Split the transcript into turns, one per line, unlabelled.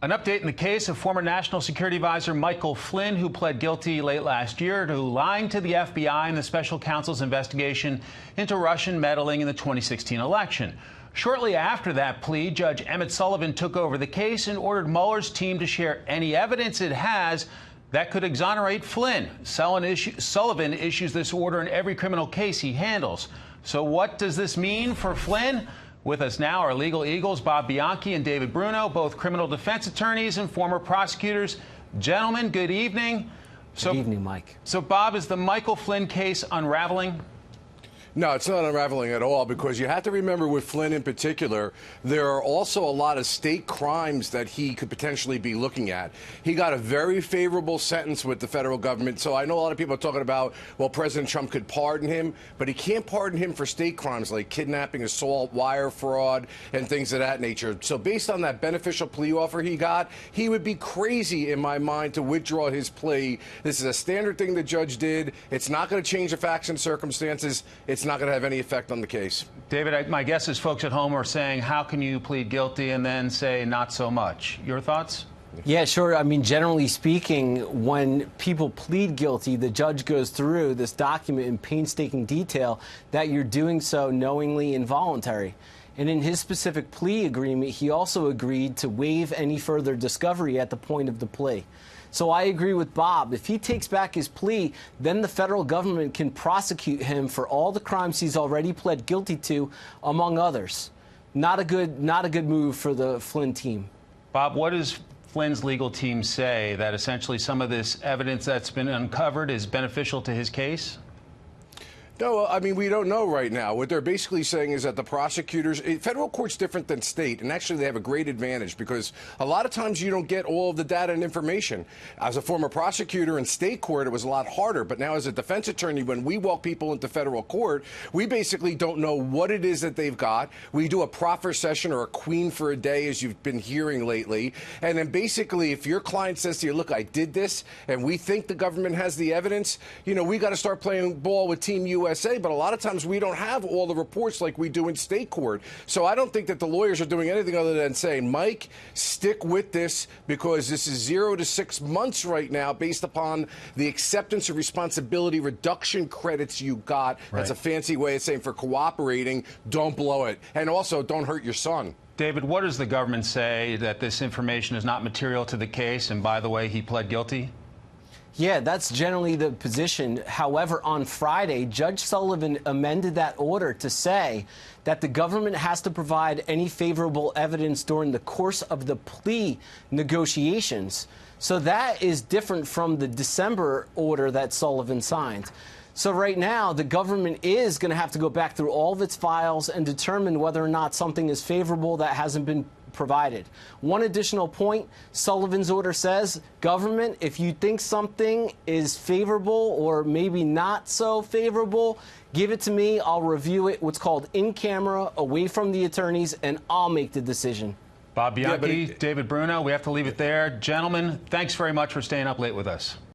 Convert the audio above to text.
An update in the case of former National Security Advisor Michael Flynn, who pled guilty late last year to lying to the FBI in the special counsel's investigation into Russian meddling in the 2016 election. Shortly after that plea, Judge Emmett Sullivan took over the case and ordered Mueller's team to share any evidence it has that could exonerate Flynn. Sullivan issues this order in every criminal case he handles. So what does this mean for Flynn? With us now are legal eagles Bob Bianchi and David Bruno, both criminal defense attorneys and former prosecutors. Gentlemen, good evening.
Good evening, Mike.
So, Bob, is the Michael Flynn case unraveling?
No, it's not unraveling at all, because you have to remember with Flynn in particular, there are also a lot of state crimes that he could potentially be looking at. He got a very favorable sentence with the federal government, so I know a lot of people are talking about, well, President Trump could pardon him, but he can't pardon him for state crimes like kidnapping, assault, wire fraud, and things of that nature. So based on that beneficial plea offer he got, he would be crazy in my mind to withdraw his plea. This is a standard thing the judge did. It's not going to change the facts and circumstances. It's not going to have any effect on the case.
David, my guess is folks at home are saying, how can you plead guilty and then say not so much? Your thoughts?
Yeah, sure. I mean, generally speaking, when people plead guilty, the judge goes through this document in painstaking detail that you're doing so knowingly and voluntary. And in his specific plea agreement, he also agreed to waive any further discovery at the point of the plea. So I agree with Bob. If he takes back his plea, then the federal government can prosecute him for all the crimes he's already pled guilty to, among others. Not a good move for the Flynn team.
Bob, what does Flynn's legal team say that essentially some of this evidence that's been uncovered is beneficial to his case?
No, I mean, we don't know right now. What they're basically saying is that the prosecutors, federal court's different than state, and actually they have a great advantage because a lot of times you don't get all of the data and information. As a former prosecutor in state court, it was a lot harder, but now as a defense attorney, when we walk people into federal court, we basically don't know what it is that they've got. We do a proffer session or a queen for a day, as you've been hearing lately, and then basically if your client says to you, look, I did this, and we think the government has the evidence, you know, we got to start playing ball with Team USA. But a lot of times we don't have all the reports like we do in state court. So I don't think that the lawyers are doing anything other than saying, Mike, stick with this because this is 0 to 6 months right now based upon the acceptance of responsibility reduction credits you got. Right. That's a fancy way of saying for cooperating, don't blow it. And also don't hurt your son.
David, what does the government say that this information is not material to the case? And by the way, he pled guilty?
Yeah, that's generally the position. However, on Friday, Judge Sullivan amended that order to say that the government has to provide any favorable evidence during the course of the plea negotiations. So that is different from the December order that Sullivan signed. So right now, the government is going to have to go back through all of its files and determine whether or not something is favorable that hasn't been provided. One additional point, Sullivan's order says, government, if you think something is favorable or maybe not so favorable, give it to me. I'll review it, what's called in camera, away from the attorneys, and I'll make the decision.
Bob Bianchi, David Bruno, we have to leave it there. Gentlemen, thanks very much for staying up late with us.